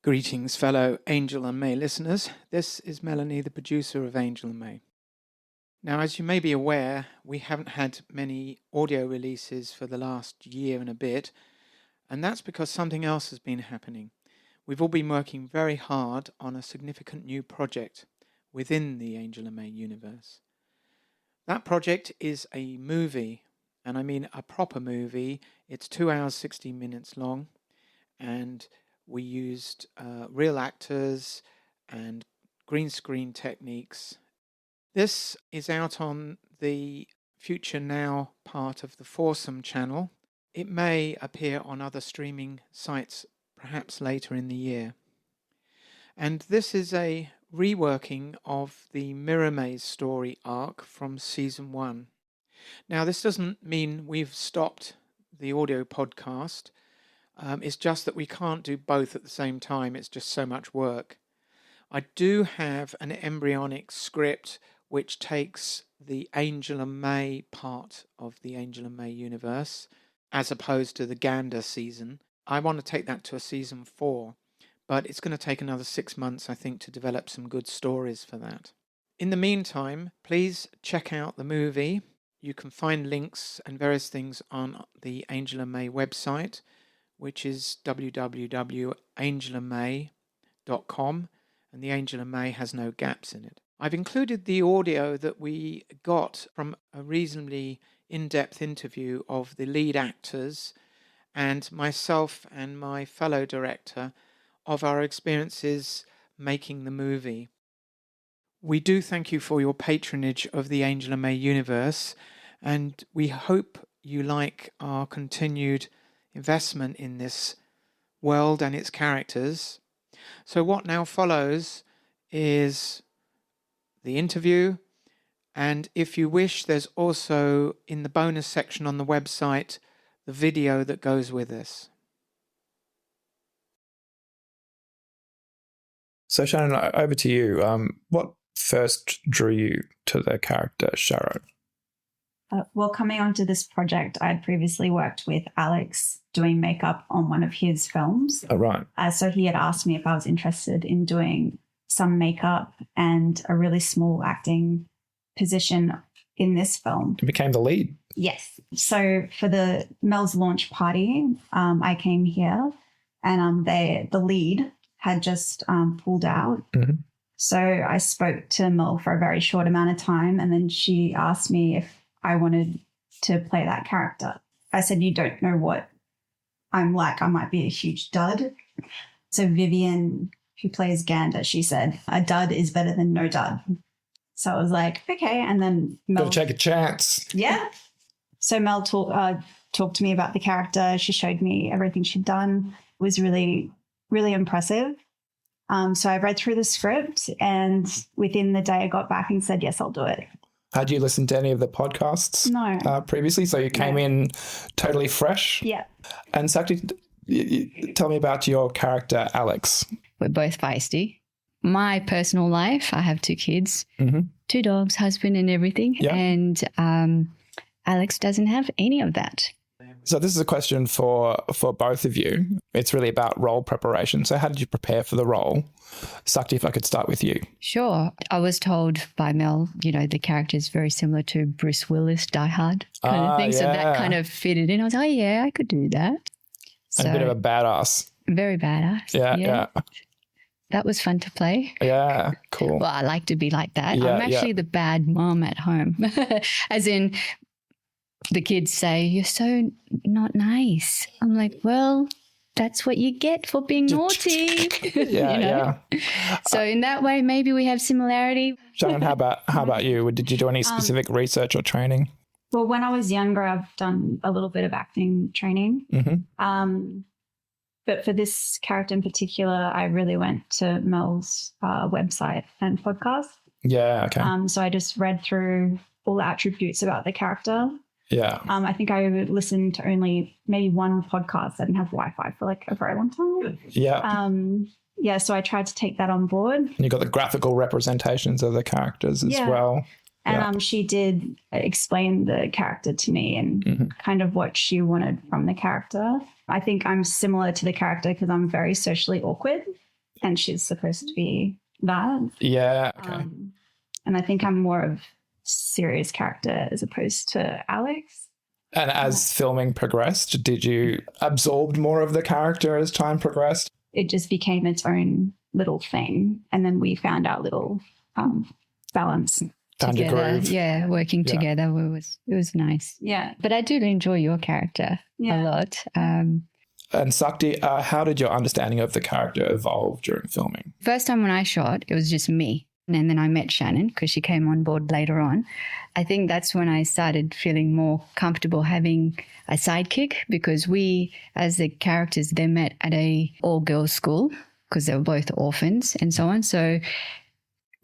Greetings, fellow Angel and May listeners. This is Melanie, the producer of Angel and May. Now, as you may be aware, we haven't had many audio releases for the last year and a bit, and that's because something else has been happening. We've all been working very hard on a significant new project within the Angel and May universe. That project is a movie, and I mean a proper movie. It's 2 hours, 60 minutes long, and we used real actors and green screen techniques. This is out on the Future Now part of the Foursome channel. It may appear on other streaming sites perhaps later in the year. And this is a reworking of the Mirror Maze story arc from season 1. Now, this doesn't mean we've stopped the audio podcast. It's just that we can't do both at the same time. It's just so much work. I do have an embryonic script which takes the Angel and May part of the Angel and May universe as opposed to the Gander season. I want to take that to a season 4, but it's going to take another 6 months, I think, to develop some good stories for that. In the meantime, please check out the movie. You can find links and various things on the Angel and May website, which is www.angelandmay.com, and the Angel and May has no gaps in it. I've included the audio that we got from a reasonably in-depth interview of the lead actors and myself and my fellow director of our experiences making the movie. We do thank you for your patronage of the Angel and May universe, and we hope you like our continued investment in this world and its characters. So what now follows is the interview, and if you wish, there's also in the bonus section on the website the video that goes with this. So Shannon, over to you. What first drew you to the character Sharon? Well, coming onto this project, I had previously worked with Alex doing makeup on one of his films. Oh, right. So he had asked me if I was interested in doing some makeup and a really small acting position in this film. You became the lead. Yes. So for the Mel's launch party, I came here and the lead had just pulled out. Mm-hmm. So I spoke to Mel for a very short amount of time, and then she asked me if I wanted to play that character. I said, you don't know what I'm like. I might be a huge dud. So Vivian, who plays Gander, she said, a dud is better than no dud. So I was like, okay. And then Mel... Gotta take a chance. Yeah. So Mel talked to me about the character. She showed me everything she'd done. It was really, really impressive. So I read through the script, and within the day I got back and said, yes, I'll do it. Had you listened to any of the podcasts previously? So you came in totally fresh? Yeah. And Sakti, tell me about your character, Alex. We're both feisty. My personal life, I have 2 kids, mm-hmm. 2 dogs, husband and everything. Yeah. And Alex doesn't have any of that. So this is a question for both of you. It's really about role preparation. So how did you prepare for the role? Sakti, if I could start with you. Sure. I was told by Mel, the character is very similar to Bruce Willis, Die Hard kind of thing. Yeah. So that kind of fitted in. I was like, oh, yeah, I could do that. So, and a bit of a badass. Very badass. Yeah. That was fun to play. Yeah, cool. Well, I like to be like that. Yeah, I'm actually the bad mom at home. As in, the kids say, you're so not nice. I'm like, well, that's what you get for being naughty. Yeah. So in that way, maybe we have similarity. Shannon, how about you? Did you do any specific research or training? Well, when I was younger, I've done a little bit of acting training. Mm-hmm. But for this character in particular, I really went to Mel's website and podcast. Yeah, okay. So I just read through all the attributes about the character. Yeah. I think I listened to only maybe one podcast that didn't have Wi-Fi for like a very long time. Yeah. So I tried to take that on board. And you got the graphical representations of the characters as well. And she did explain the character to me and kind of what she wanted from the character. I think I'm similar to the character because I'm very socially awkward. and she's supposed to be that. Yeah. Okay. And I think I'm more of serious character as opposed to Alex. And as filming progressed, did you absorb more of the character as time progressed? It just became its own little thing, and then we found our little balance. Found your Together, groove. yeah, working Yeah. together it was nice. Yeah, But I do enjoy your character Yeah. a lot. And Sakti, how did your understanding of the character evolve during filming? First time when I shot, it was just me. And then I met Shannon because she came on board later on. I think that's when I started feeling more comfortable having a sidekick, because we, as the characters, they met at a all-girls school because they were both orphans and so on. So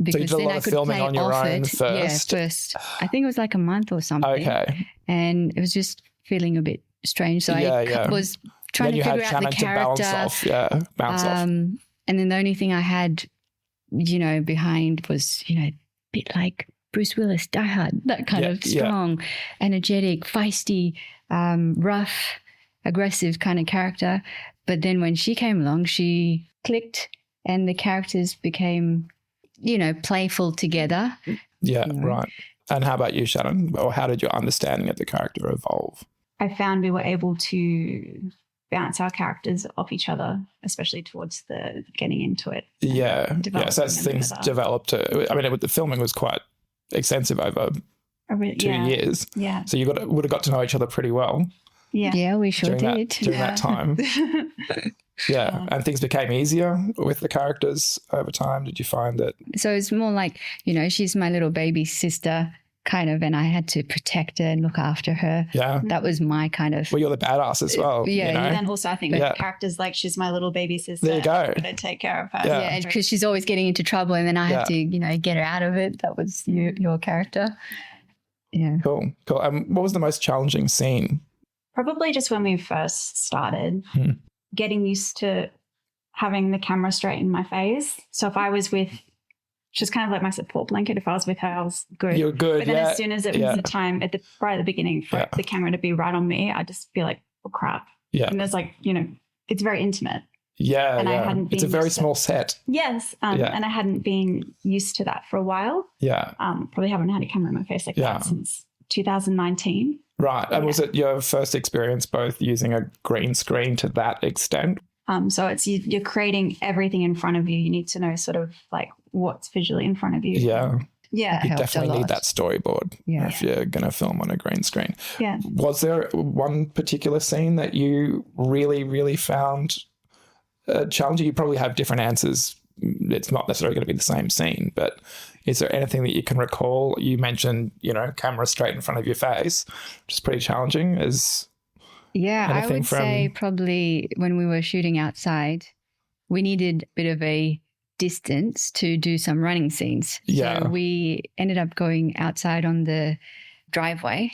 because did a then lot I of could filming play on your off own it. first? Yeah, first. I think it was like a month or something. Okay. And it was just feeling a bit strange. So Yeah, I yeah. was trying Then to you had figure out the Shannon to character. bounce off. And then the only thing I had, behind was, a bit like Bruce Willis, Die Hard, that kind Yeah, of yeah. strong, energetic, feisty, rough, aggressive kind of character. But then when she came along, she clicked and the characters became, playful together. Yeah, Yeah. right. And how about you, Shannon? Or how did your understanding of the character evolve? I found we were able to bounce our characters off each other, especially towards the getting into it. Yeah. Yeah. Developing So as them things together. developed, the filming was quite extensive over 2 Yeah. years. Yeah. So you would have got to know each other pretty well Yeah. Yeah, we sure during did. that time. Yeah. Yeah. And things became easier with the characters over time. Did you find that? So it's more like, she's my little baby sister, kind of, and I had to protect her and look after her. Yeah. That was my kind of. Well, you're the badass as well. Yeah, you know? And then also I think Yeah. the characters like she's my little baby sister. There you go. I'm gonna take care of her. Yeah. Yeah, because she's always getting into trouble, and then I have Yeah. to, get her out of it. That was your character. Yeah. Cool. What was the most challenging scene? Probably just when we first started, getting used to having the camera straight in my face. So if I was with, she's kind of like my support blanket. If I was with her, I was good. You're good. But then yeah. as soon as it was Yeah. the time right at the beginning for Yeah. the camera to be right on me, I just feel like, oh crap. Yeah. And there's like, it's very intimate. Yeah. And I yeah. hadn't It's a been very used to- small set. Yes. Yeah. And I hadn't been used to that for a while. Yeah. Probably haven't had a camera in my face like Yeah. that since 2019. Right. And was it your first experience both using a green screen to that extent? So it's you're creating everything in front of you. You need to know sort of like what's visually in front of you. Yeah. Yeah. You helped a definitely need lot. that storyboard Yeah. if you're going to film on a green screen. Yeah. Was there one particular scene that you really, really found challenging? You probably have different answers. It's not necessarily going to be the same scene, but is there anything that you can recall? You mentioned, camera straight in front of your face, which is pretty challenging. Yeah, I Anything would say from- probably when we were shooting outside, we needed a bit of a distance to do some running scenes. Yeah. So we ended up going outside on the driveway.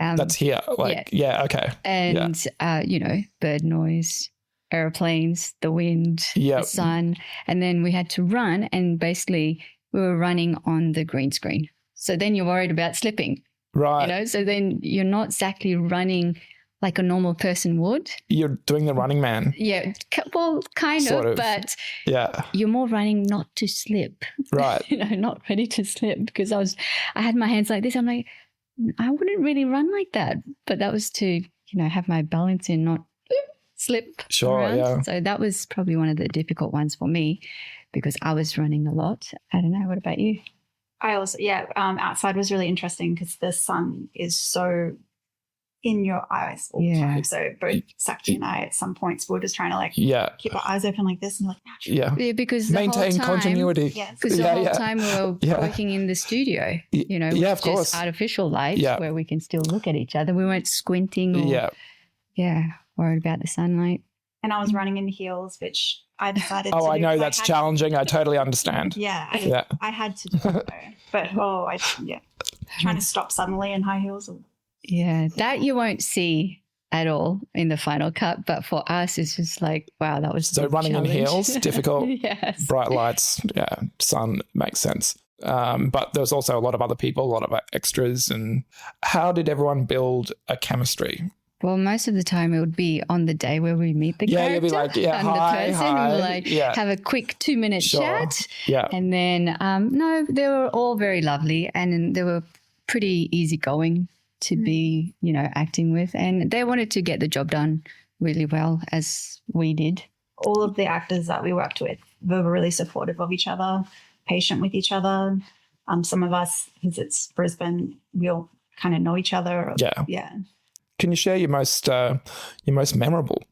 That's here. Okay. And, bird noise, airplanes, the wind, Yep. the sun. And then we had to run, and basically we were running on the green screen. So then you're worried about slipping, Right. So then you're not exactly running like a normal person would. You're doing the Running Man. Yeah, well, kind Sort of. but Yeah. you're more running not to slip, Right. not ready to slip, because I had my hands like this. I'm like, I wouldn't really run like that, but that was to, have my balance and not slip Sure, around. yeah. So that was probably one of the difficult ones for me because I was running a lot. I don't know. What about you? I also, outside was really interesting because the sun is so in your eyes all the Yeah. time. So both Sakti and I at some points were just trying to Yeah. keep our eyes open like this and like naturally. Yeah. Yeah, because the Maintain whole time, continuity. Yes. Because the Yeah, whole yeah. time we were Yeah. working in the studio, Yeah, with of course. just artificial light Yeah. where we can still look at each other. We weren't squinting or Yeah. worried about the sunlight. And I was running in heels, which I decided Oh, to I do know 'cause that's had- challenging. I totally understand. Yeah. Yeah. I had to do it though. But trying to stop suddenly in high heels. Yeah, that you won't see at all in the final cut. But for us, it's just like, wow, that was a So big running in challenge. heels, difficult. Yes. Bright lights, sun makes sense. But there's also a lot of other people, a lot of extras. And how did everyone build a chemistry Well, most of the time it would be on the day where we meet the Yeah, character you'll be like, yeah, and hi, the person. hi. We'll like Yeah. have a quick 2-minute Sure. chat. Yeah. And then, no, they were all very lovely and they were pretty easygoing to be, you know, acting with. And they wanted to get the job done really well, as we did. All of the actors that we worked with were really supportive of each other, patient with each other. Some of us, because it's Brisbane, we all kind of know each other. Yeah. Yeah. Can you share your most memorable?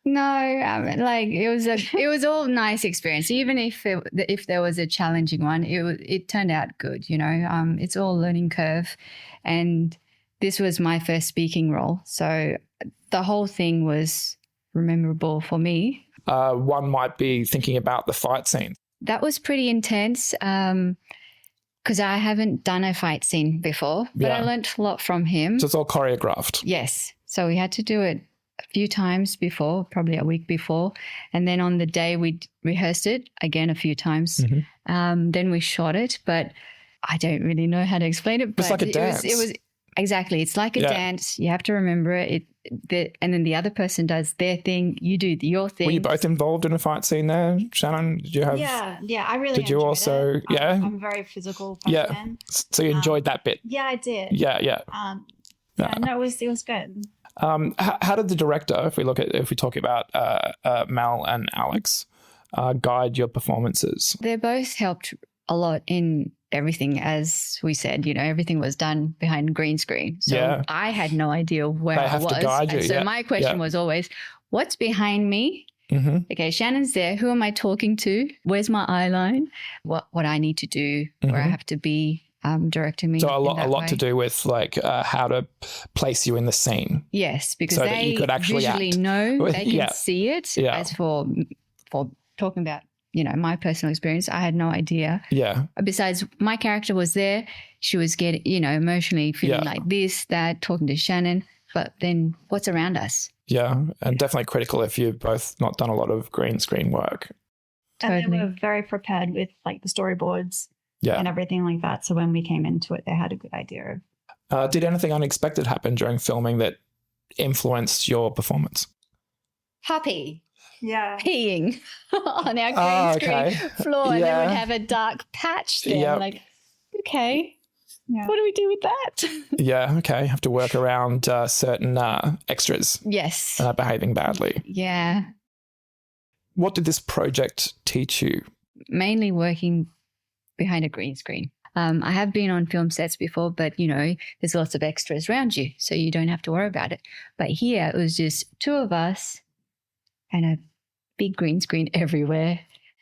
No, like it was all nice experience. Even if there was a challenging one, it turned out good. You know, it's all learning curve, and this was my first speaking role, so the whole thing was memorable for me. One might be thinking about the fight scene. That was pretty intense because I haven't done a fight scene before, but I Yeah. learnt a lot from him. So it's all choreographed. Yes. So we had to do it a few times before, probably a week before. And then on the day we rehearsed it again a few times. Then we shot it, but I don't really know how to explain it. But It's like a dance. It was exactly. It's like a Yeah. dance. You have to remember it. And then the other person does their thing. You do your thing. Were you both involved in a fight scene there, Shannon? Did you have? Yeah, I really Did you enjoyed also- it. yeah? I'm a very physical person. Yeah. So you enjoyed that bit? Yeah, I did. Yeah. Yeah, no, it was good. How did the director, if we talk about Mel and Alex, guide your performances? They both helped a lot in everything, as we said. You know, everything was done behind green screen. So Yeah. I had no idea where They I have was. to guide you, And so yeah, my question yeah. was always, what's behind me? Mm-hmm. Okay, Shannon's there. Who am I talking to? Where's my eye line? What I need to do, where I have to be directing me. So a in lot that to way. do with like how to place you in the scene. Yes, because so that they you could actually visually act. know, they can Yeah. see it. Yeah. As for talking about, you know, my personal experience, I had no idea. Yeah. Besides, my character was there. She was getting, you know, emotionally feeling Yeah. like this, that, talking to Shannon. But then what's around us? Yeah. And definitely critical if you've both not done a lot of green screen work. And Totally. they were very prepared with like the storyboards Yeah. and everything like that. So when we came into it, they had a good idea of. Did anything unexpected happen during filming that influenced your performance? Puppy Yeah. peeing on our green Oh, screen okay. floor, and then Yeah. we'd have a dark patch there. Yep. Like, okay, Yeah. what do we do with that? Yeah. Okay. Have to work around certain extras Yes. behaving badly. Yeah. What did this project teach you? Mainly working behind a green screen. I have been on film sets before, but you know, there's lots of extras around you, so you don't have to worry about it. But here it was just two of us and a big green screen everywhere,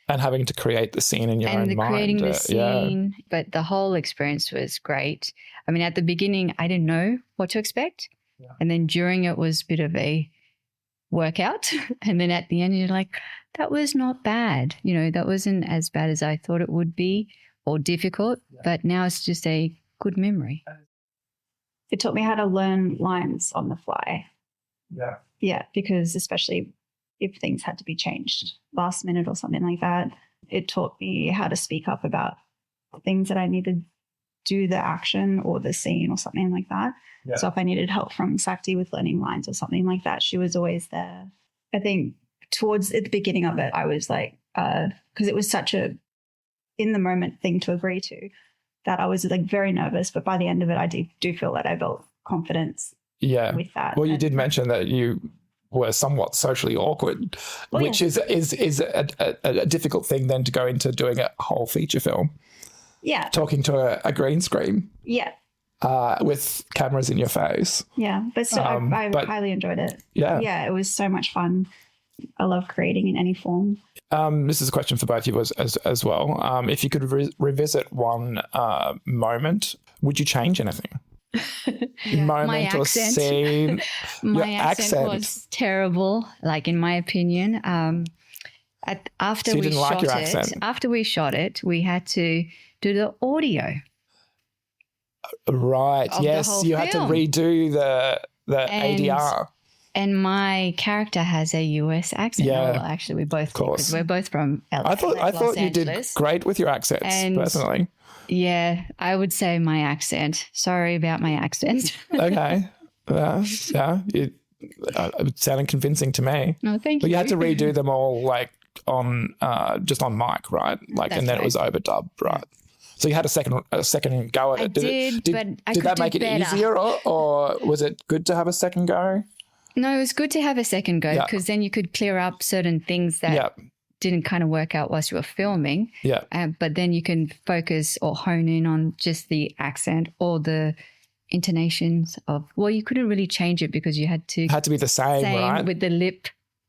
And having to create the scene in your and own the mind. creating the Yeah. scene. But the whole experience was great. I mean, at the beginning, I didn't know what to expect, and then during it was a bit of a workout, and then at the end, you're like, that was not bad. You know, that wasn't as bad as I thought it would be, or difficult, but now it's just a good memory. It taught me how to learn lines on the fly. Yeah. Yeah, because especially if things had to be changed last minute or something like that, it taught me how to speak up about things that I needed to do the action or the scene or something like that. Yeah. So if I needed help from Sakti with learning lines or something like that, she was always there. I think towards at the beginning of it, I was like, because it was such a in the moment thing to agree to, that I was like very nervous. But by the end of it, I do feel that I built confidence Yeah. with that. Well, you And- did mention that you were somewhat socially awkward, Oh, which is a difficult thing then to go into doing a whole feature film, Yeah, talking to a green screen yeah, with cameras in your face. yeah. But still, I but- highly enjoyed it. Yeah. Yeah, it was so much fun. I love creating in any form. This is a question for both of you as well. If you could revisit one moment, would you change anything? Moment My or accent. scene? My Your accent was terrible, like in my opinion. After So you we didn't like shot your it, accent? we had to do the audio. Right. Of the Yes. whole You had to film. redo the And- ADR. And my character has a US accent. Yeah. Well, actually, we both do, course. because we're both from LA, I thought Los you did Angeles. great with your accents, And- personally. Yeah, I would say my accent. Sorry about my accent. Okay. Yeah. It sounded convincing to me. No, thank But you. you had to redo them all like on just on mic, right? Like, That's and then right. it was overdubbed, right? So you had a second go at it. I did, but I could that do make it better. easier, or was it good to have a second go? No, it was good to have a second go Yeah. because then you could clear up certain things that Yeah, didn't kind of work out whilst you were filming. yeah, But then you can focus or hone in on just the accent or the intonations of. Well, you couldn't really change it because you had to had to be the same, right? with the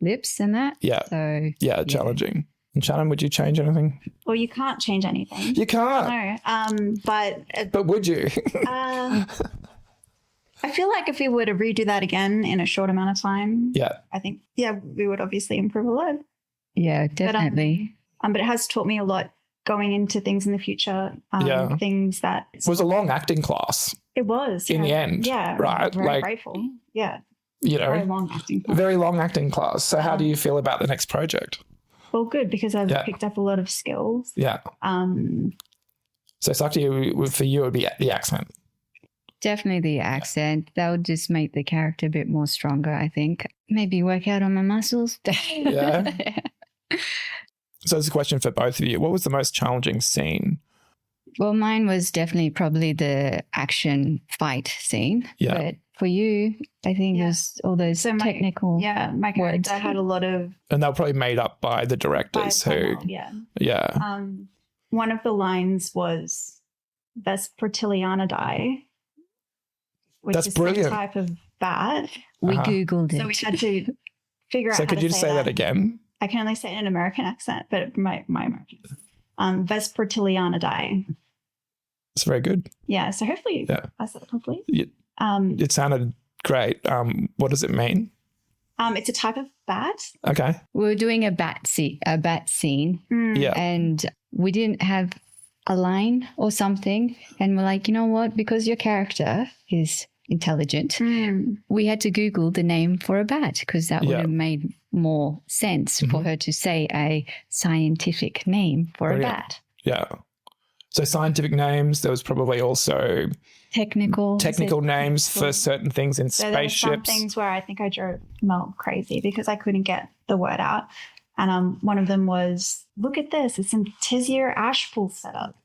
lips and that. Yeah, So yeah, challenging. And Shannon, would you change anything? Well, you can't change anything. You can't. No. But would you? I feel like if we were to redo that again in a short amount of time, Yeah, I think, we would obviously improve a lot. yeah, definitely. But it has taught me a lot going into things in the future. Yeah. Things that it was a long acting class it was in the end, Yeah. right? Very Like, grateful. Yeah. you Very know, long acting. very long acting class. So how do you feel about the next project? Well, good because I've Yeah. picked up a lot of skills. Yeah. So Sakti, for you, it would be the accent. Definitely the accent. That would just make the character a bit more stronger, I think. Maybe work out on my muscles. Yeah. So this is a question for both of you. What was the most challenging scene? Well, mine was definitely probably the action fight scene. Yeah. But for you, I think it was all those So technical. my character words. had a lot of And they were probably made up by the directors who, yeah. One of the lines was Vespertilianidae, which That's is brilliant. some type of bat. We Uh-huh. Googled it. So we had to figure out So how could to you just say that again? I can only say it in an American accent, but my American. Vespertilianidae. It's very good. Yeah, so hopefully I said it properly. It sounded great. What does it mean? It's a type of bat. Okay. We were doing a bat scene, Yeah. and we didn't have a line or something. And we're like, you know what? Because your character is intelligent, we had to Google the name for a bat because that would Yeah. have made more sense for her to say a scientific name for Brilliant. a bat. Yeah. So scientific names. There was probably also Technical names for certain things in So there were some spaceships. things where I think I drove Mel crazy because I couldn't get the word out. And one of them was, look at this, it's in Tizier Ashpool setup.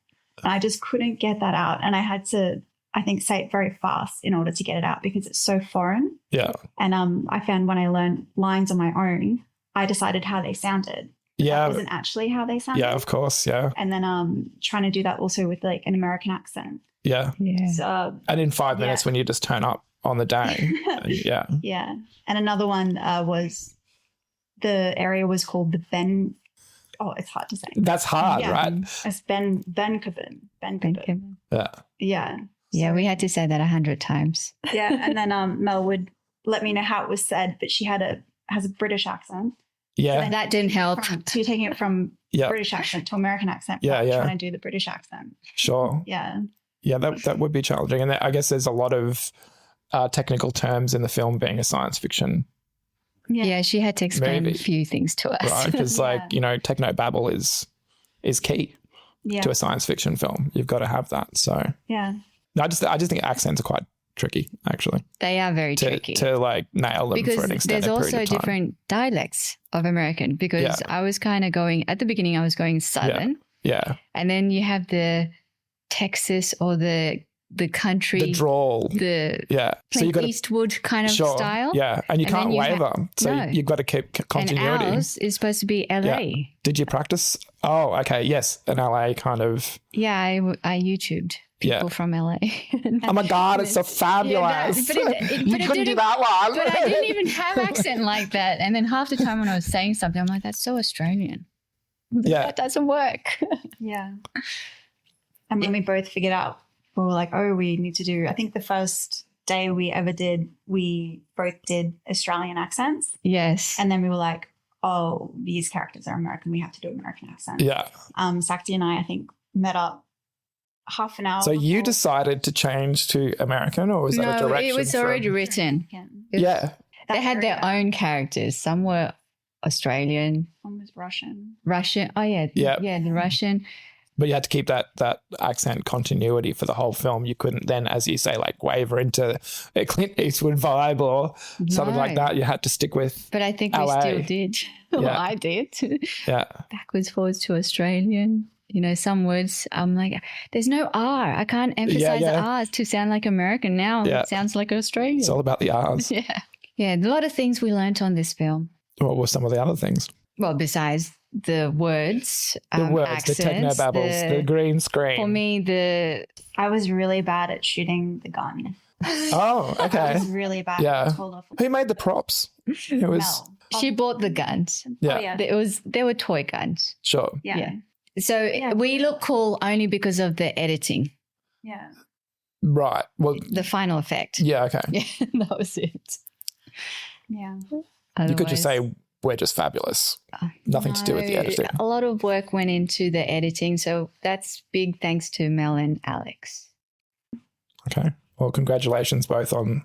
And I just couldn't get that out. And I had to, I think, say it very fast in order to get it out because it's so foreign. Yeah. And I found when I learned lines on my own, I decided how they sounded. Yeah. That wasn't actually how they sounded. Yeah, of course. Yeah. And then trying to do that also with like an American accent. Yeah. Yeah. So, And in 5 minutes Yeah. when you just turn up on the day. Yeah. yeah. And another one was the area was called the Ben. Oh, it's hard to say. That's hard, Yeah. right? It's Benkeben. Yeah. Yeah. Yeah, we had to say that 100 times. Yeah. And then Mel would let me know how it was said, but she has a British accent. Yeah. That didn't help. So you're taking it from Yeah. British accent to American accent. Yeah, without yeah. Trying to do the British accent. Sure. Yeah. Yeah, that would be challenging. And I guess there's a lot of technical terms in the film being a science fiction, Yeah, she had to explain Maybe. a few things to us. right? Because technobabble is key Yeah. to a science fiction film. You've got to have that. So Yeah. I just think accents are quite tricky, actually, They are very tricky. to like nail them Because for an extended there's period also of time. different dialects of American because Yeah. I was kind of going, at the beginning, I was going Southern. Yeah, And then you have the Texas or the country, the drawl. Clint Yeah, so you got to Eastwood kind of sure. style. Yeah, and you And can't then you waver, so No. you've got to keep And continuity. ours is supposed to be LA. Did you practice? Oh, okay, yes, an LA kind of. Yeah, I YouTubed people Yeah. from LA. Oh my God, it's so fabulous! but it you couldn't do didn't- that one. But I didn't even have accent like that. And then half the time when I was saying something, I'm like, that's so Australian. Yeah. That doesn't work. Yeah. And when we both figured out, we were like, oh, we need to do, I think the first day we ever did, we both did Australian accents. Yes. And then we were like, oh, these characters are American. We have to do American accent. Yeah. Sakti and I think, met up half an hour. So you before. decided to change to American, or was that a No, direction? it was from- already written. Yeah. They had their own characters. Some were Australian, One was Russian. Russian. Oh, yeah. Yeah. Yeah, the Russian. But you had to keep that accent continuity for the whole film. You couldn't then, as you say, like waver into a Clint Eastwood vibe or something like that. You had to stick with But I think LA. we still did. Well, Yeah. I did. Yeah. Backwards, forwards to Australian. You know, some words I'm like, there's no R. I can't emphasize the R's to sound like American. Now it sounds like Australian. It's all about the R's. Yeah. Yeah, a lot of things we learnt on this film. What were some of the other things? Well, besides the words, The words, accents, the technobabbles, the green screen. For me, I was really bad at shooting the gun. Oh, I okay. was really bad. Yeah. I told off. Who made the props? It was Mel. she bought the guns. Yeah. Oh, yeah. They were toy guns. Sure. Yeah. Yeah. So we look cool only because of the editing, Yeah. Right. Well, the final effect. yeah, okay. Yeah, that was it. Yeah. You could just Otherwise- say we're just fabulous. Nothing to do with the No, editing. A lot of work went into the editing, so that's big thanks to Mel and Alex. Okay. Well, congratulations both on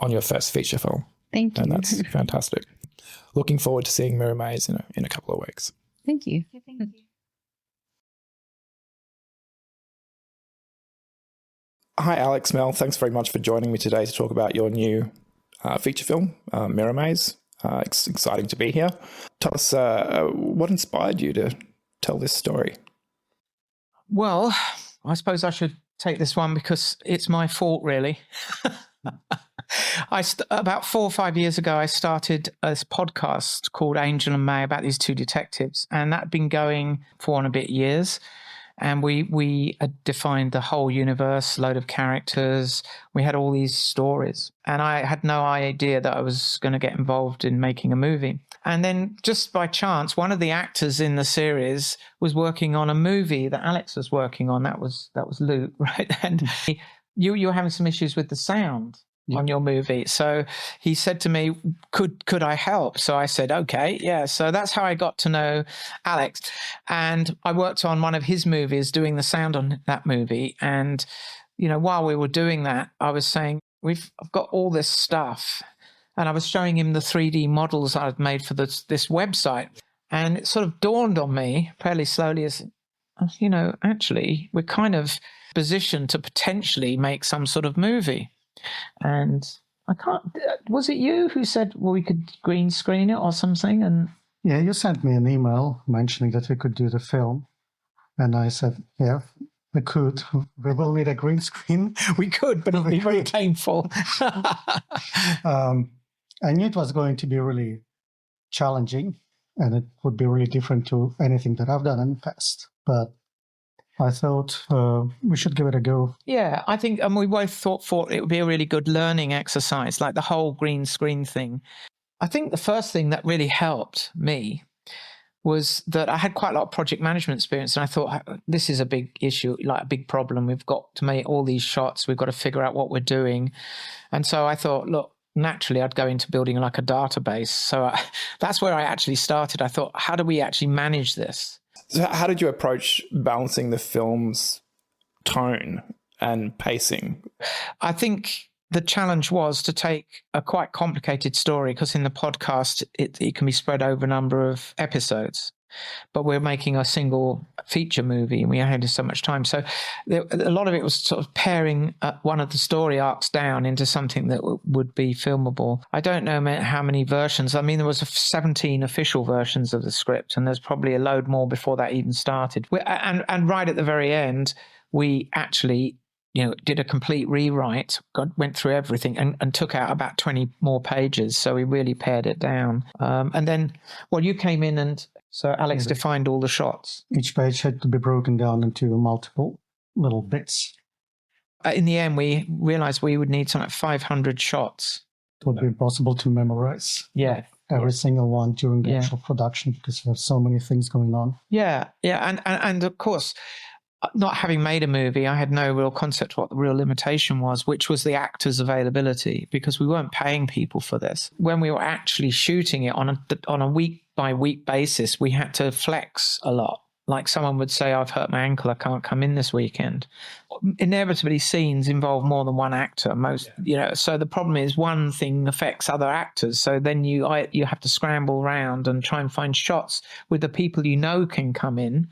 your first feature film. Thank you. And that's fantastic. Looking forward to seeing Mirror Maze in a couple of weeks. Thank you. Thank you. Hi, Alex, Mel. Thanks very much for joining me today to talk about your new feature film, Mirror Maze. It's exciting to be here. Tell us what inspired you to tell this story? Well, I suppose I should take this one because it's my fault, really. About 4 or 5 years ago, I started this podcast called Angel and May about these two detectives, and that had been going 4 and a bit years. And we had defined the whole universe, load of characters. We had all these stories. And I had no idea that I was going to get involved in making a movie. And then just by chance, one of the actors in the series was working on a movie that Alex was working on. That was Luke, right? And you were having some issues with the sound on your movie. So he said to me, could I help? So I said, okay, yeah. So that's how I got to know Alex. And I worked on one of his movies, doing the sound on that movie. And, you know, while we were doing that, I was saying, I've got all this stuff. And I was showing him the 3D models I'd made for this website. And it sort of dawned on me fairly slowly as, you know, actually, we're kind of positioned to potentially make some sort of movie. And I can't, was it you who said, well, we could green screen it or something? And yeah, you sent me an email mentioning that we could do the film. And I said, yeah, we could. We will need a green screen. we could, but it'd be very painful. I knew it was going to be really challenging and it would be really different to anything that I've done in the past. But I thought we should give it a go. Yeah, I think, and we both thought it would be a really good learning exercise, like the whole green screen thing. I think the first thing that really helped me was that I had quite a lot of project management experience, and I thought, this is a big issue, like a big problem. We've got to make all these shots. We've got to figure out what we're doing. And so I thought, look, naturally I'd go into building like a database. So that's where I actually started. I thought, how do we actually manage this? So how did you approach balancing the film's tone and pacing? I think the challenge was to take a quite complicated story, because in the podcast, it can be spread over a number of episodes. But we're making a single feature movie and we had so much time. So a lot of it was sort of paring one of the story arcs down into something that would be filmable. I don't know how many versions. I mean, there was 17 official versions of the script, and there's probably a load more before that even started. And right at the very end, we actually, you know, did a complete rewrite, went through everything and took out about 20 more pages. So we really pared it down. And then, well, you came in and so Alex defined all the shots. Each page had to be broken down into multiple little bits. In the end, we realized we would need something like 500 shots. It would be impossible to memorize every single one during the actual production because there's so many things going on. Yeah. And of course, not having made a movie, I had no real concept of what the real limitation was, which was the actors' availability, because we weren't paying people for this. When we were actually shooting it on a week-by-week basis, we had to flex a lot. Like someone would say, I've hurt my ankle, I can't come in this weekend. Inevitably, scenes involve more than one actor. So the problem is one thing affects other actors. So then you have to scramble around and try and find shots with the people you know can come in.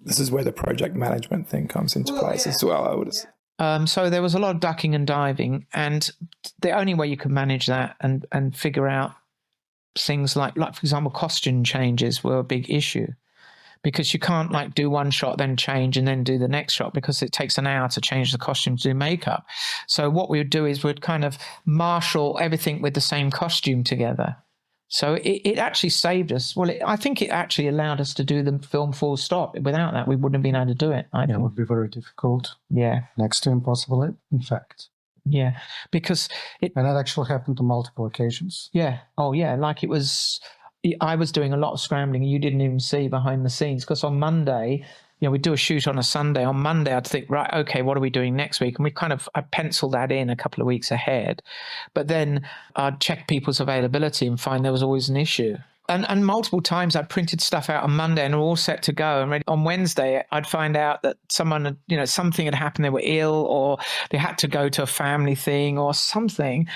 This is where the project management thing comes into place as well, I would assume. So there was a lot of ducking and diving, and the only way you could manage that and figure out things like for example, costume changes were a big issue, because you can't like do one shot, then change, and then do the next shot, because it takes an hour to change the costume to do makeup. So what we would do is we'd kind of marshal everything with the same costume together. So it actually saved us. Well, I think it actually allowed us to do the film full stop. Without that, we wouldn't have been able to do it. It would be very difficult. Yeah. Next to impossible, in fact. Yeah, because And that actually happened on multiple occasions. Yeah. Oh, yeah. Like it was, I was doing a lot of scrambling and you didn't even see behind the scenes, because on Monday, we'd do a shoot on a Sunday. On Monday, I'd think, right, okay, what are we doing next week? And I penciled that in a couple of weeks ahead. But then I'd check people's availability and find there was always an issue. And multiple times I printed stuff out on Monday and were all set to go. And on Wednesday, I'd find out that someone, something had happened. They were ill, or they had to go to a family thing or something.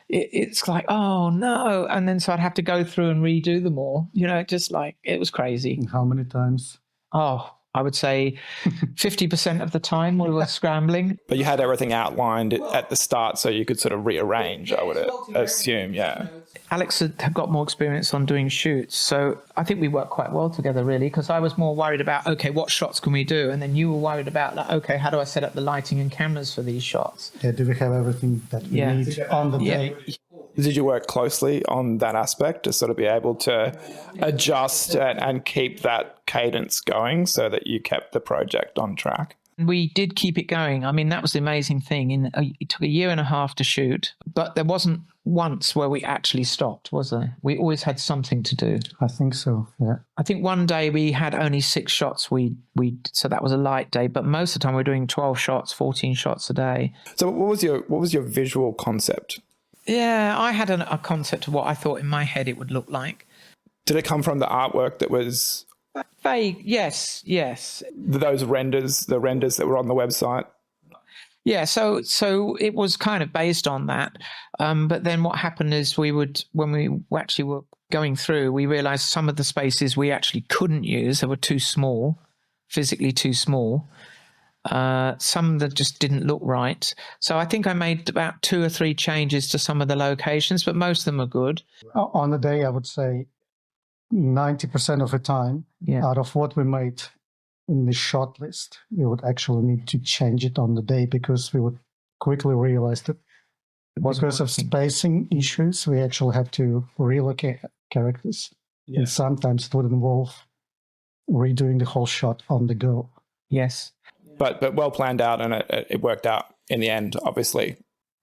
It's like, oh no. And then so I'd have to go through and redo them all. Just like, it was crazy. And how many times? Oh, I would say 50% of the time we were scrambling. But you had everything outlined at the start so you could sort of rearrange, I would assume, yeah. Alex had got more experience on doing shoots, so I think we worked quite well together, really, because I was more worried about, okay, what shots can we do? And then you were worried about, like, okay, how do I set up the lighting and cameras for these shots? Yeah, do we have everything that we need on the day? Did you work closely on that aspect to sort of be able to adjust and keep that cadence going so that you kept the project on track? We did keep it going. I mean, that was the amazing thing. It took a year and a half to shoot, but there wasn't once where we actually stopped, was there? We always had something to do. I think so, yeah. I think one day we had only 6 shots. So that was a light day, but most of the time we were doing 12 shots, 14 shots a day. So what was your visual concept? Yeah, I had a concept of what I thought in my head it would look like. Did it come from the artwork that was vague? Yes. Those renders, the renders that were on the website? Yeah, so it was kind of based on that. But then what happened is when we actually were going through, we realized some of the spaces we actually couldn't use. They were too small, physically too small. Some that just didn't look right. So I think I made about 2 or 3 changes to some of the locations, but most of them are good. On the day, I would say 90% of the time, out of what we made in the shot list, we would actually need to change it on the day, because we would quickly realize that because of spacing issues, we actually have to relocate characters. Yeah. And sometimes it would involve redoing the whole shot on the go. Yes. But well planned out, and it worked out in the end, obviously.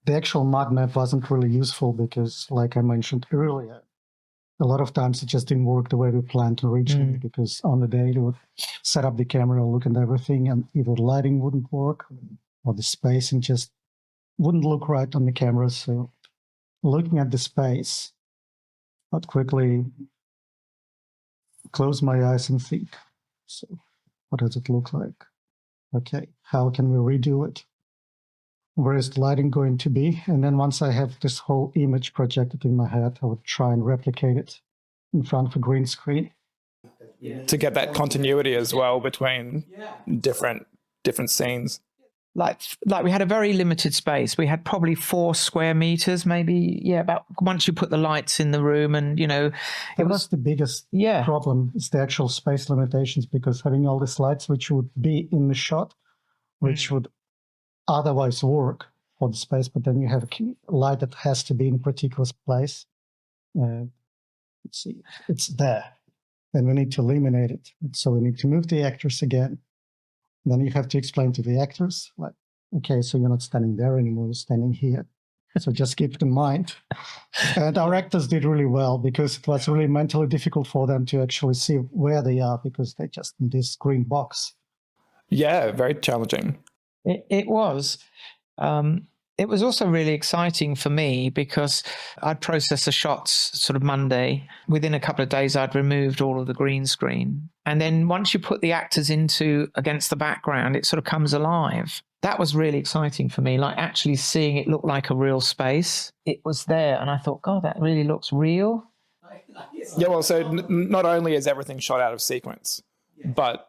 The actual mud map wasn't really useful because, like I mentioned earlier, a lot of times it just didn't work the way we planned originally, because on the day they would set up the camera, look at everything, and either the lighting wouldn't work or the spacing just wouldn't look right on the camera. So looking at the space, I'd quickly close my eyes and think, so what does it look like? Okay, how can we redo it? Where is the lighting going to be? And then once I have this whole image projected in my head, I would try and replicate it in front of a green screen. To get that continuity as well between different scenes. Like we had a very limited space. We had probably 4 square meters, maybe. Yeah, about once you put the lights in the room, and it was the biggest problem. It's the actual space limitations, because having all these lights which would be in the shot, which would otherwise work for the space, but then you have a light that has to be in a particular place. Let's see, it's there, and we need to eliminate it. So we need to move the actors again. Then you have to explain to the actors, like, okay, so you're not standing there anymore, you're standing here. So just keep it in mind. And our actors did really well, because it was really mentally difficult for them to actually see where they are, because they're just in this green box. Yeah, very challenging. It was. It was also really exciting for me, because I'd process the shots sort of Monday. Within a couple of days, I'd removed all of the green screen. And then once you put the actors against the background, it sort of comes alive. That was really exciting for me, like actually seeing it look like a real space. It was there, and I thought, God, that really looks real. Yeah, well, so not only is everything shot out of sequence, but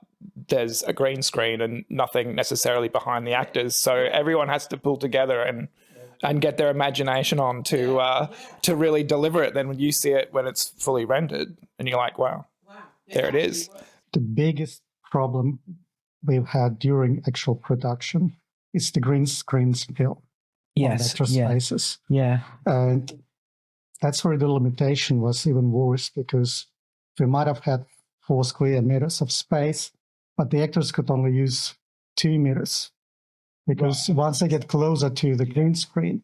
there's a green screen and nothing necessarily behind the actors. So everyone has to pull together and get their imagination on to really deliver it. Then when you see it when it's fully rendered and you're like, wow, there it is. The biggest problem we've had during actual production is the green screen spill on actors' faces. Yeah. And that's where the limitation was even worse, because we might have had 4 square meters of space, but the actors could only use 2 meters, because once they get closer to the green screen,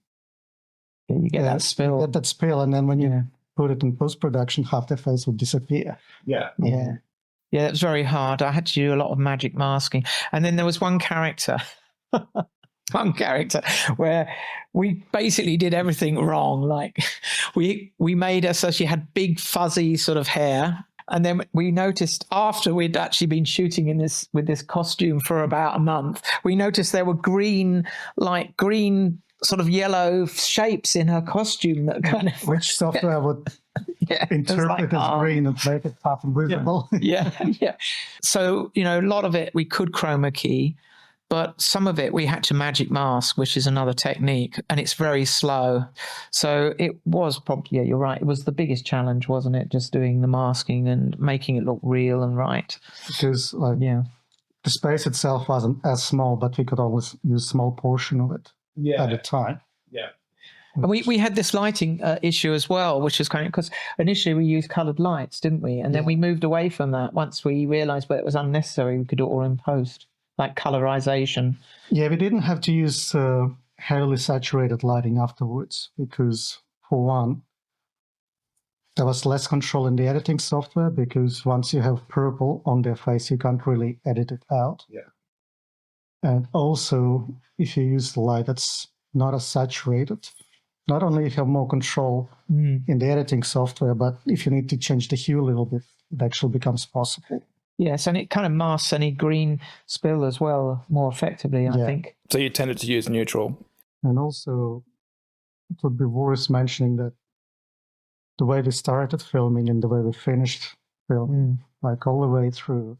you get that spill. Get that spill, and then when you put it in post-production, half their face would disappear. Yeah, it was very hard. I had to do a lot of magic masking. And then there was one character where we basically did everything wrong. Like we made her so she had big fuzzy sort of hair. And then we noticed after we'd actually been shooting with this costume for about a month, we noticed there were green sort of yellow shapes in her costume that kind of... Which software would interpret as green and make it half invisible. Yeah. So, a lot of it we could chroma key, but some of it we had to magic mask, which is another technique, and it's very slow. So it was probably, you're right, it was the biggest challenge, wasn't it? Just doing the masking and making it look real and right. Because the space itself wasn't as small, but we could always use a small portion of it at a time. Yeah. And we had this lighting issue as well, which is kind of because initially we used coloured lights, didn't we? And then we moved away from that once we realised that it was unnecessary. We could do it all in post, like colourization. Yeah, we didn't have to use heavily saturated lighting afterwards because, for one, there was less control in the editing software, because once you have purple on their face, you can't really edit it out. Yeah. And also, if you use the light that's not as saturated, not only you have more control in the editing software, but if you need to change the hue a little bit, it actually becomes possible. Yes, and it kind of masks any green spill as well more effectively, I think. So you tended to use neutral. And also, it would be worth mentioning that the way we started filming and the way we finished filming, like all the way through.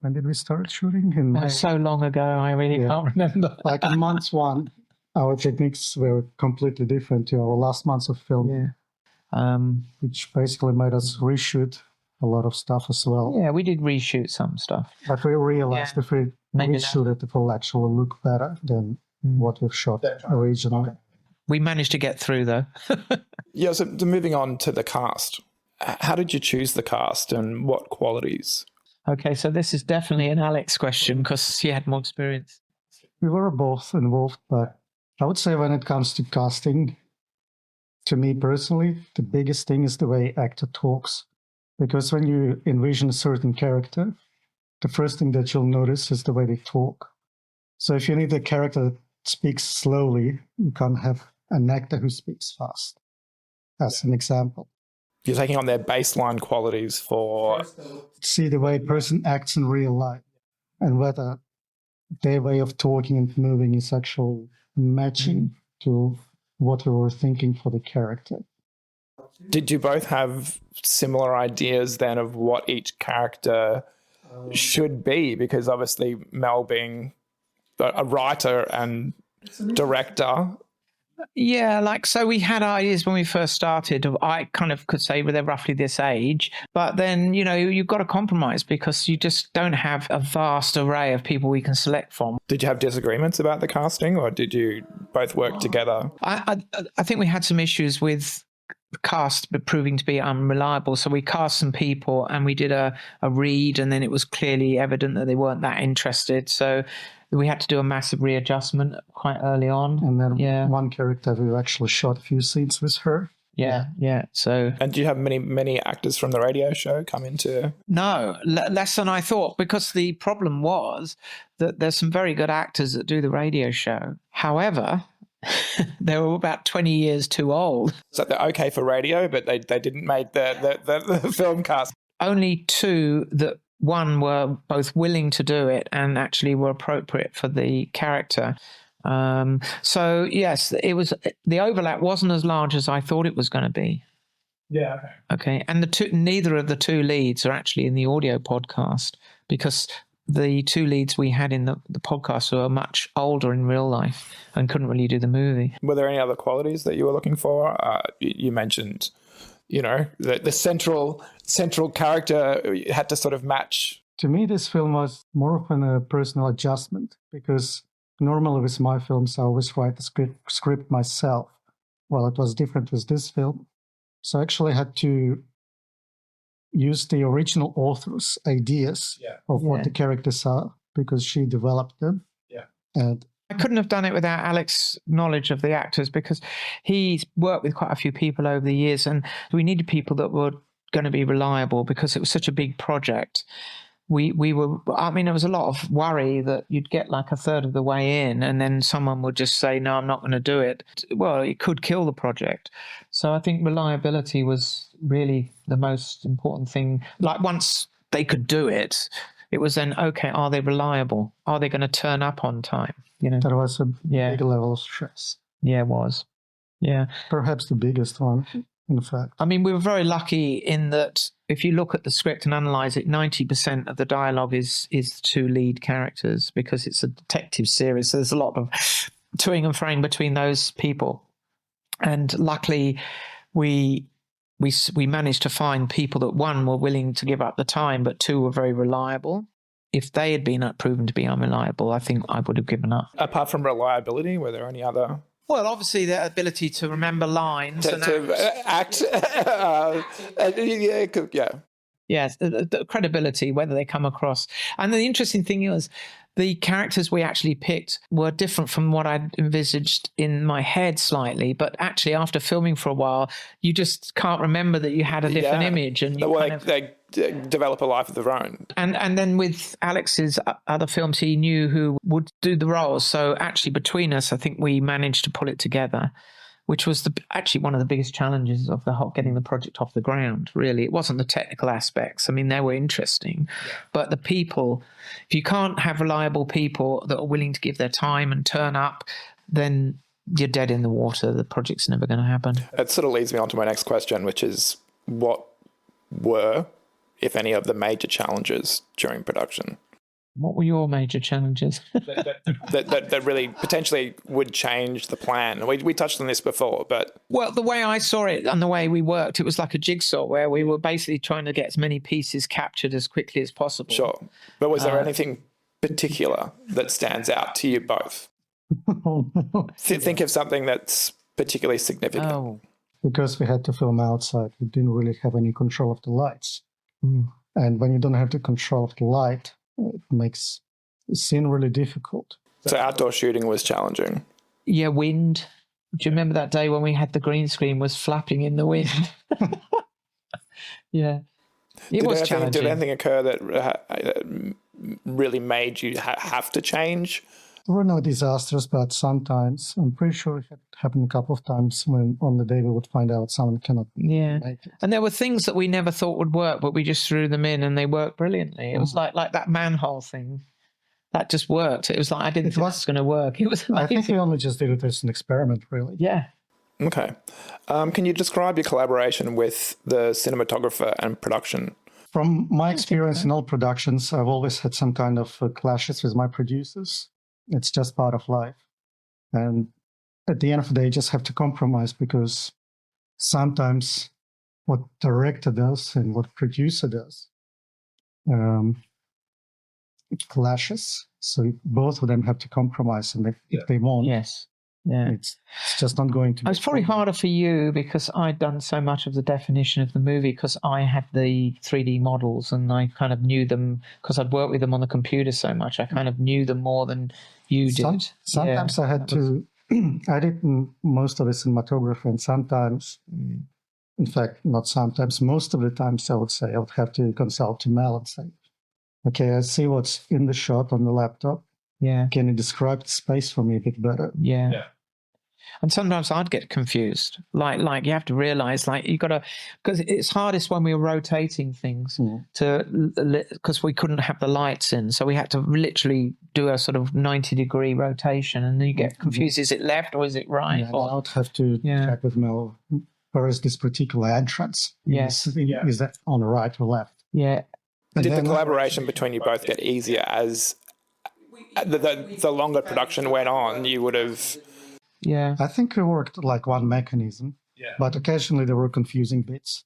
When did we start shooting? In May. So long ago, I really can't remember. Like in month 1, our techniques were completely different to our last months of filming, which basically made us reshoot a lot of stuff as well. Yeah, we did reshoot some stuff. But we realized if we reshoot it, it will actually look better than what we've shot originally. We managed to get through, though. So moving on to the cast. How did you choose the cast and what qualities? Okay, so this is definitely an Alex question because she had more experience. We were both involved, but I would say when it comes to casting, to me personally, the biggest thing is the way actor talks. Because when you envision a certain character, the first thing that you'll notice is the way they talk. So if you need a character that speaks slowly, you can't have an actor who speaks fast, as an example. You're taking on their baseline qualities for... See the way a person acts in real life and whether their way of talking and moving is actually matching to what we were thinking for the character. Did you both have similar ideas then of what each character should be? Because obviously Mel being a writer and director... Yeah, so we had ideas when we first started. I kind of could say they're roughly this age, but then, you've got to compromise because you just don't have a vast array of people we can select from. Did you have disagreements about the casting or did you both work together? I think we had some issues with the cast proving to be unreliable. So we cast some people and we did a read, and then it was clearly evident that they weren't that interested. So we had to do a massive readjustment quite early on. And then one character, we actually shot a few scenes with her. Yeah. So, and do you have many actors from the radio show come into? No, less than I thought, because the problem was that there's some very good actors that do the radio show. However, they were about 20 years too old. So they're okay for radio, but they didn't make the film cast. Only 2 that. One were both willing to do it and actually were appropriate for the character. So yes, it was, the overlap wasn't as large as I thought it was going to be. Yeah. Okay, and neither of the two leads are actually in the audio podcast, because the two leads we had in the podcast were much older in real life and couldn't really do the movie. Were there any other qualities that you were looking for? You mentioned, the central character had to sort of match. To me, this film was more of a personal adjustment, because normally with my films, I always write the script myself. Well, it was different with this film. So I actually had to use the original author's ideas of what the characters are, because she developed them. Yeah. And I couldn't have done it without Alex's knowledge of the actors, because he's worked with quite a few people over the years, and we needed people that were going to be reliable because it was such a big project. There was a lot of worry that you'd get like a third of the way in and then someone would just say, no, I'm not going to do it. Well, it could kill the project. So I think reliability was really the most important thing. Like once they could do it, it was then, okay, are they reliable? Are they going to turn up on time? There was a big level of stress. Yeah, it was. Yeah. Perhaps the biggest one, in fact. I mean, we were very lucky in that if you look at the script and analyse it, 90% of the dialogue is two lead characters, because it's a detective series. So there's a lot of toing and froing between those people. And luckily, we managed to find people that, one, were willing to give up the time, but two, were very reliable. If they had been proven to be unreliable, I think I would have given up. Apart from reliability, were there any other? Well, obviously, their ability to remember lines to act. Yeah. Yes, the credibility, whether they come across. And the interesting thing is, the characters we actually picked were different from what I'd envisaged in my head slightly. But actually, after filming for a while, you just can't remember that you had a different image. And they develop a life of their own. And then with Alex's other films, he knew who would do the roles. So actually, between us, I think we managed to pull it together, which was actually one of the biggest challenges of getting the project off the ground, really. It wasn't the technical aspects. I mean, they were interesting. Yeah. But the people, if you can't have reliable people that are willing to give their time and turn up, then you're dead in the water. The project's never going to happen. It sort of leads me on to my next question, which is, what were, if any, of the major challenges during production? What were your major challenges? that really potentially would change the plan? We touched on this before, but... Well, the way I saw it and the way we worked, it was like a jigsaw where we were basically trying to get as many pieces captured as quickly as possible. Sure. But was there anything particular that stands out to you both? Think of something that's particularly significant. Oh. Because we had to film outside, we didn't really have any control of the lights. Mm. And when you don't have the control of the light, it makes the scene really difficult. So outdoor shooting was challenging. Yeah, wind. Do you remember that day when we had the green screen was flapping in the wind? Yeah. It was challenging. Did anything occur that really made you have to change? There were no disasters, but sometimes, I'm pretty sure it had happened a couple of times when on the day we would find out someone cannot make it. And there were things that we never thought would work, but we just threw them in and they worked brilliantly. It was like that manhole thing. That just worked. It was like, I didn't think it was going to work. It was amazing. I think we only just did it as an experiment, really. Yeah. Okay. Can you describe your collaboration with the cinematographer and production? From my experience in all productions, I've always had some kind of clashes with my producers. It's just part of life. And at the end of the day, you just have to compromise, because sometimes what director does and what producer does, it clashes. So both of them have to compromise. And if they won't, it's just not going to be. It was probably harder for you because I'd done so much of the definition of the movie, because I had the 3D models and I kind of knew them because I'd worked with them on the computer so much. I kind of knew them more than you did. Sometimes I had to, I did most of the cinematography, and sometimes, in fact, not sometimes, most of the times I would have to consult to Mel and say, okay, I see what's in the shot on the laptop. Yeah. Can you describe the space for me a bit better? Yeah. And sometimes I'd get confused. Like you have to realize, like you got to, because it's hardest when we were rotating things because we couldn't have the lights in. So we had to literally do a sort of 90-degree rotation, and then you get confused. Is it left or is it right? Yeah, I'd have to check with Mel. where is this particular entrance? Yes. Is that on the right or left? Yeah. And Did the then- collaboration between you both get easier as the longer production went on? You would have. Yeah. I think we worked like one mechanism, but occasionally there were confusing bits.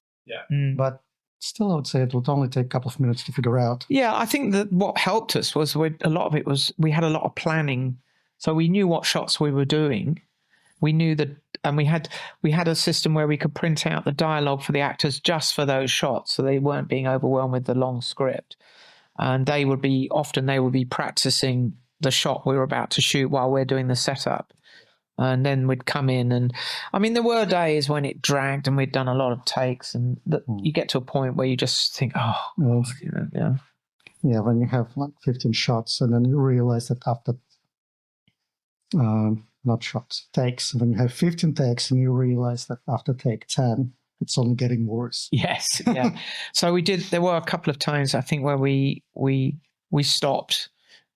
Mm. But still, I would say it would only take a couple of minutes to figure out. Yeah, I think that what helped us was a lot of it was we had a lot of planning. So we knew what shots we were doing. We knew that, and we had a system where we could print out the dialogue for the actors just for those shots, so they weren't being overwhelmed with the long script. And they would be practicing the shot we were about to shoot while we're doing the setup. And then we'd come in, and I mean, there were days when it dragged, and we'd done a lot of takes, and you get to a point where you just think, Well, yeah. Yeah, when you have like 15 shots, and then you realize that after not shots, takes. When you have 15 takes, and you realize that after take 10, it's only getting worse. Yes, yeah. So we did. There were a couple of times I think where we stopped,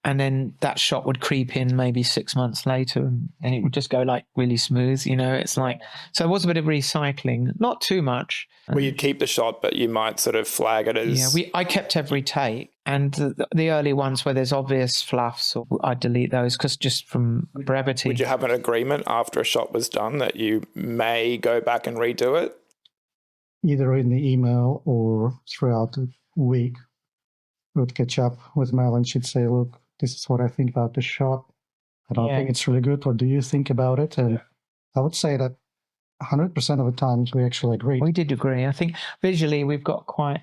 and then that shot would creep in maybe 6 months later, and it would just go like really smooth. It's like, so it was a bit of recycling, not too much. Well, you'd keep the shot, but you might sort of flag it as. Yeah, I kept every take, and the early ones where there's obvious fluffs, I'd delete those because just from brevity. Would you have an agreement after a shot was done that you may go back and redo it? Either in the email or throughout the week, we would catch up with Mel, and she'd say, "Look, this is what I think about the shot. I don't think it's really good. What do you think about it?" And I would say that 100% of the times we actually agreed. We did agree. I think visually we're quite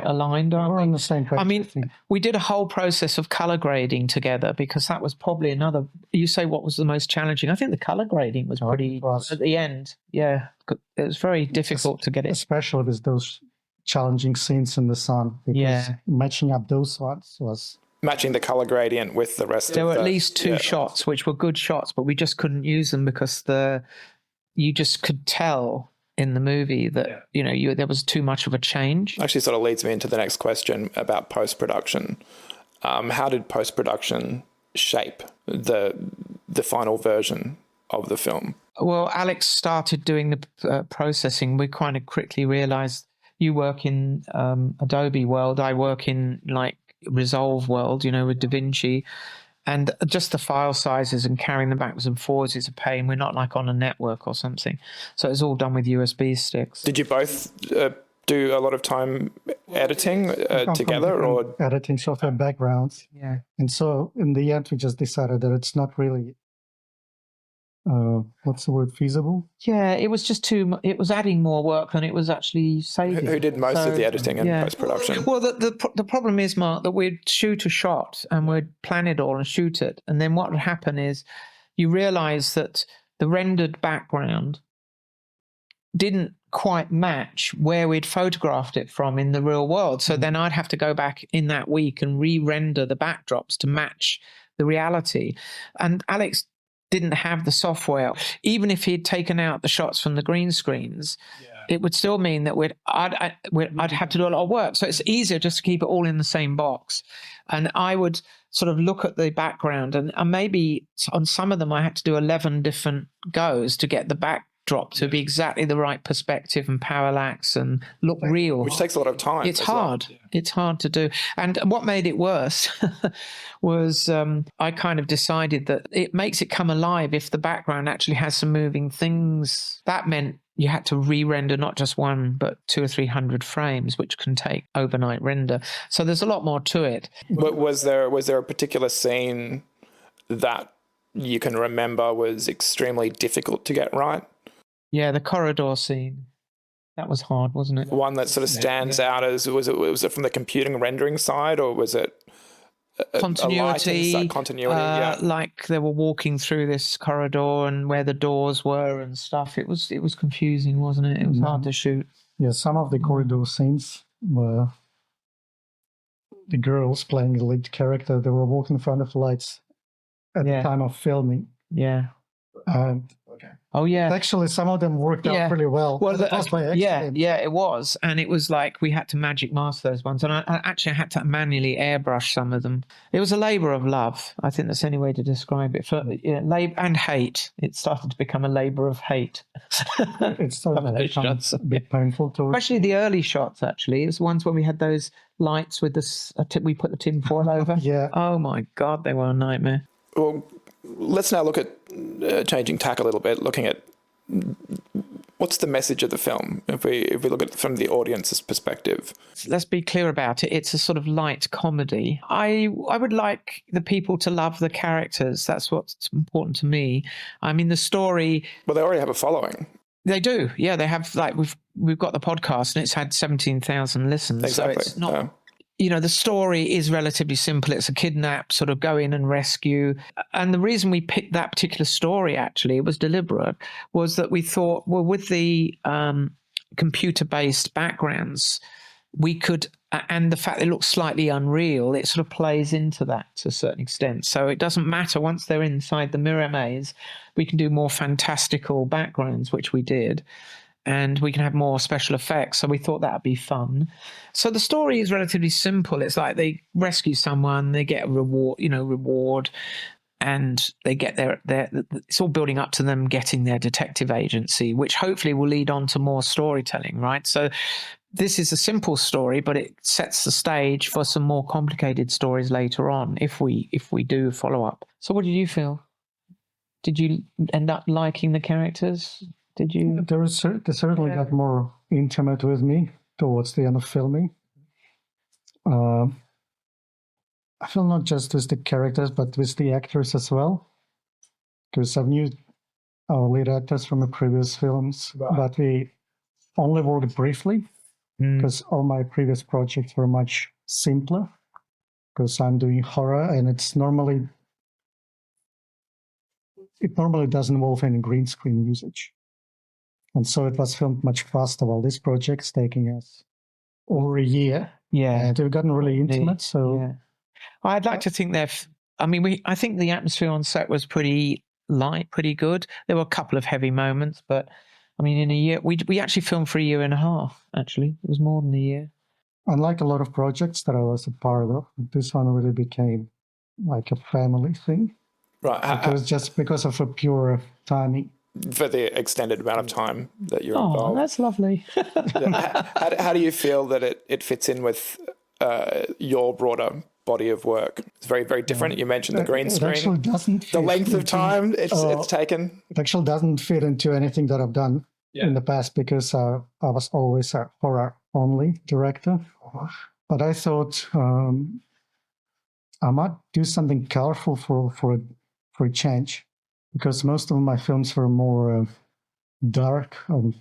aligned, aren't We're we? on the same page. I mean, we did a whole process of color grading together because that was probably another. You say what was the most challenging? I think the color grading was pretty at the end. Yeah, it was very difficult to get it. Especially with those challenging scenes in the sun. Because matching up those ones was. Matching the color gradient with the rest of There were at least two shots which were good shots, but we just couldn't use them because you just could tell in the movie that there was too much of a change. Actually, sort of leads me into the next question about post-production. How did post-production shape the final version of the film? Well, Alex started doing the processing. We kind of quickly realized you work in Adobe world, I work in like Resolve world, with DaVinci. And just the file sizes and carrying them backwards and forwards is a pain. We're not like on a network or something. So it's all done with USB sticks. Did you both do a lot of time editing together, or editing software backgrounds? Yeah. And so in the end, we just decided that it's not really, what's the word, feasible? Yeah, it was just it was adding more work than it was actually saving. Who did most of the editing and post-production? Well, the problem is, Mark, that we'd shoot a shot and we'd plan it all and shoot it. And then what would happen is you realize that the rendered background didn't quite match where we'd photographed it from in the real world. So then I'd have to go back in that week and re-render the backdrops to match the reality. And Alex didn't have the software. Even if he'd taken out the shots from the green screens, it would still mean that I'd have to do a lot of work. So it's easier just to keep it all in the same box. And I would sort of look at the background, and maybe on some of them I had to do 11 different goes to get the backdrop to be exactly the right perspective and parallax and look real. Which takes a lot of time. It's hard. Well. It's hard to do. And what made it worse was I kind of decided that it makes it come alive if the background actually has some moving things. That meant you had to re-render not just 1, but 200 or 300 frames, which can take overnight render. So there's a lot more to it. But was there a particular scene that you can remember was extremely difficult to get right? Yeah, the corridor scene. That was hard, wasn't it? One that sort of stands out as was it from the computing rendering side, or was it continuity? Continuity, like they were walking through this corridor and where the doors were and stuff. It was confusing, wasn't it? It was hard to shoot. Yeah, some of the corridor scenes were the girls playing the lead character. They were walking in front of lights at the time of filming. Yeah. And Oh yeah. Actually, some of them worked out really well. Well, That was by accident. yeah, it was, and it was like we had to magic master those ones, and I actually had to manually airbrush some of them. It was a labour of love. I think that's the only way to describe it. For labour and hate, it started to become a labour of hate. It started to become a bit painful to Especially the early shots. Actually, it was the ones when we had those lights with we put the tin foil over. Yeah. Oh my God, they were a nightmare. Well, let's now look at changing tack a little bit, looking at what's the message of the film. If we look at it from the audience's perspective, let's be clear about it. It's a sort of light comedy. I would like the people to love the characters. That's what's important to me. I mean, the story. Well, they already have a following. They do, yeah. They have, like, we've got the podcast and it's had 17,000 listens. Exactly. So it's not. The story is relatively simple. It's a kidnap, sort of go in and rescue. And the reason we picked that particular story, actually, it was deliberate, was that we thought, well, with the computer-based backgrounds, we could, and the fact that it looks slightly unreal, it sort of plays into that to a certain extent. So it doesn't matter, once they're inside the mirror maze, we can do more fantastical backgrounds, which we did. And we can have more special effects. So we thought that would be fun. So the story is relatively simple. It's like they rescue someone, they get a reward, and they get their it's all building up to them getting their detective agency, which hopefully will lead on to more storytelling, right? So this is a simple story, but it sets the stage for some more complicated stories later on if we do follow up. So what did you feel? Did you end up liking the characters? Did you? They certainly got more intimate with me towards the end of filming. I feel not just with the characters, but with the actors as well. Because I knew our lead actors from the previous films, but we only worked briefly, because all my previous projects were much simpler. Because I'm doing horror, and it normally doesn't involve any green screen usage. And so it was filmed much faster, while this project's taking us over a year. Yeah. And we've gotten really intimate. So yeah. I'd like to think I think the atmosphere on set was pretty light, pretty good. There were a couple of heavy moments, but I mean, in a year, we actually filmed for a year and a half, actually. It was more than a year. Unlike a lot of projects that I was a part of, this one really became like a family thing. Right. It was just because of a pure timing. For the extended amount of time that you're involved. Oh, that's lovely. How do you feel that it fits in with your broader body of work? It's very, very different. You mentioned the green screen. It actually doesn't the length of time it's taken. It actually doesn't fit into anything that I've done in the past, because I was always a horror-only director. But I thought I might do something colorful for a change. Because most of my films were more dark and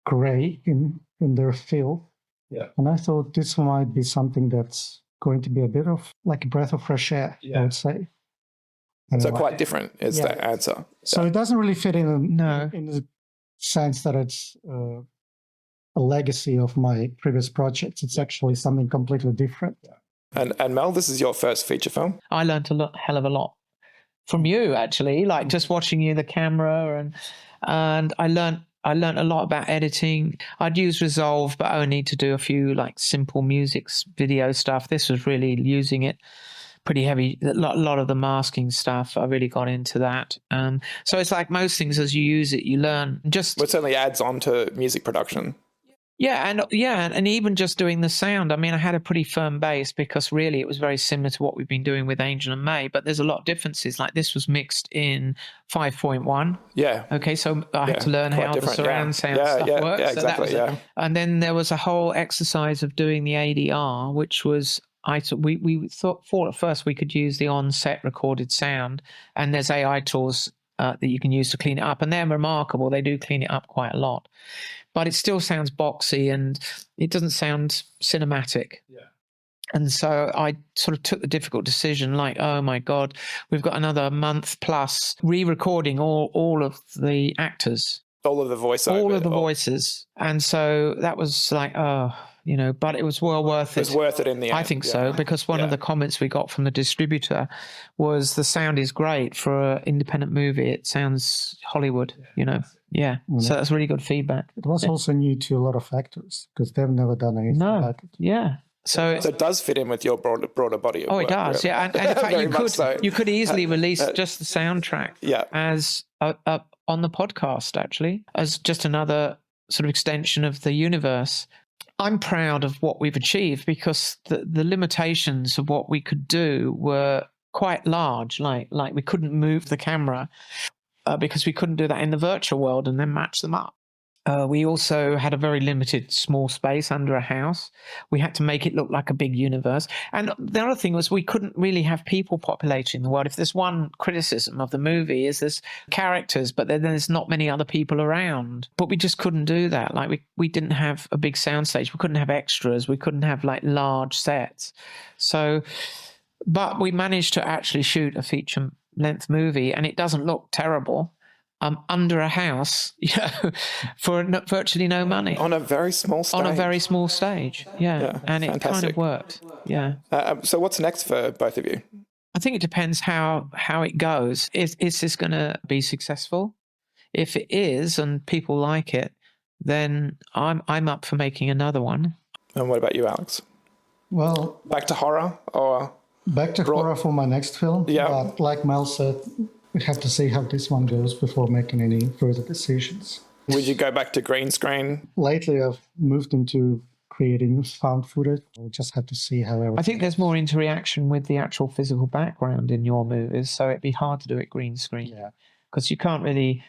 gray in their feel. Yeah. And I thought this might be something that's going to be a bit of like a breath of fresh air, I would say. So quite different is the answer. So it doesn't really fit in the sense that it's a legacy of my previous projects. It's actually something completely different. And Mel, this is your first feature film? I learned hell of a lot from you, actually, like just watching you, the camera, and I learned a lot about editing. I'd use Resolve, but only to do a few like simple music video stuff. This was really using it pretty heavy. A lot of the masking stuff, I really got into that. So it's like most things, as you use it, you learn. It certainly adds on to music production. Yeah, and even just doing the sound. I mean, I had a pretty firm bass because really it was very similar to what we've been doing with Angel and May, but there's a lot of differences. Like this was mixed in 5.1. Yeah. Okay, so I had to learn how the surround sound stuff works. Yeah, exactly. And then there was a whole exercise of doing the ADR, which was we thought at first we could use the on-set recorded sound, and there's AI tools that you can use to clean it up, and they're remarkable. They do clean it up quite a lot. But it still sounds boxy and it doesn't sound cinematic. Yeah. And so I sort of took the difficult decision, like, oh my God, we've got another month plus re-recording all of the actors. All of the voiceover. All of the voices. And so that was like, but it was well worth it. It was worth it in the end. I think so, because one of the comments we got from the distributor was the sound is great for an independent movie. It sounds Hollywood, Yeah. So that's really good feedback. It was also new to a lot of actors because they've never done anything like it. Yeah. So it does fit in with your broader body of work. Oh, it does, really. yeah. And in fact, you could easily release just the soundtrack as on the podcast, actually, as just another sort of extension of the universe. I'm proud of what we've achieved because the limitations of what we could do were quite large. Like we couldn't move the camera because we couldn't do that in the virtual world and then match them up. We also had a very limited small space under a house. We had to make it look like a big universe. And the other thing was we couldn't really have people populating the world. If there's one criticism of the movie is there's characters, but then there's not many other people around. But we just couldn't do that. Like we didn't have a big soundstage. We couldn't have extras. We couldn't have like large sets. But we managed to actually shoot a feature-length movie, and it doesn't look terrible. Under a house, for virtually no money. On a very small stage. On a very small stage, yeah. And it kind of worked, yeah. So what's next for both of you? I think it depends how it goes. Is this going to be successful? If it is and people like it, then I'm up for making another one. And what about you, Alex? Well, back to horror or? Back to horror for my next film. Yeah. But like Mel said, we have to see how this one goes before making any further decisions. Would you go back to green screen? Lately, I've moved into creating found footage. We'll just have to see how everything I think there's more interaction with the actual physical background in your movies, so it'd be hard to do it green screen. Yeah. Because you can't really,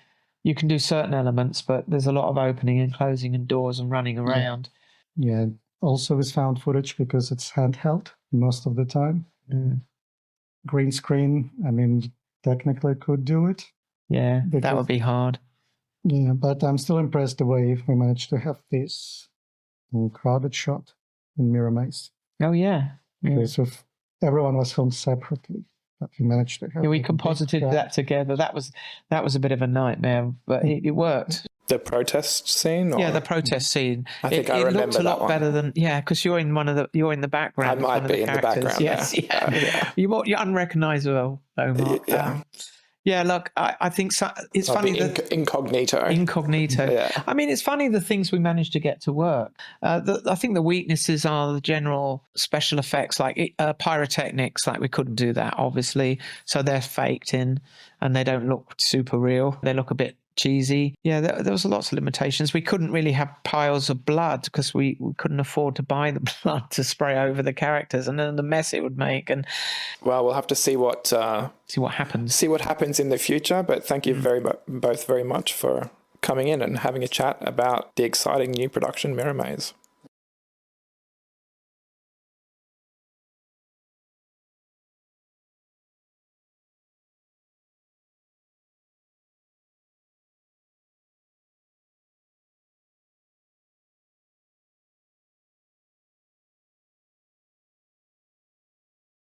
you can do certain elements, but there's a lot of opening and closing and doors and running around. Yeah. Also with found footage because it's handheld most of the time. Mm. Green screen, I mean, technically could do it. Yeah, that would be hard. Yeah, but I'm still impressed the way we managed to have this crowded shot in Mirror Maze. Oh, yeah. Because everyone was filmed separately, but we managed to have we composited that together. That was a bit of a nightmare, but it worked. The protest scene? Or? Yeah, the protest scene. I think I remember that one. It looked a lot better than, because you're in the background. I might be in the background. Yes, yeah. You're unrecognizable, Omar. Yeah, look, I think it's funny that incognito. Yeah. I mean, it's funny the things we managed to get to work. I think the weaknesses are the general special effects, like pyrotechnics. Like we couldn't do that, obviously, so they're faked in, and they don't look super real. They look a bit cheesy. Yeah, there was lots of limitations. We couldn't really have piles of blood because we couldn't afford to buy the blood to spray over the characters, and then the mess it would make. And well, we'll have to see what happens. See what happens in the future. But thank you both very much for coming in and having a chat about the exciting new production Mirror Maze.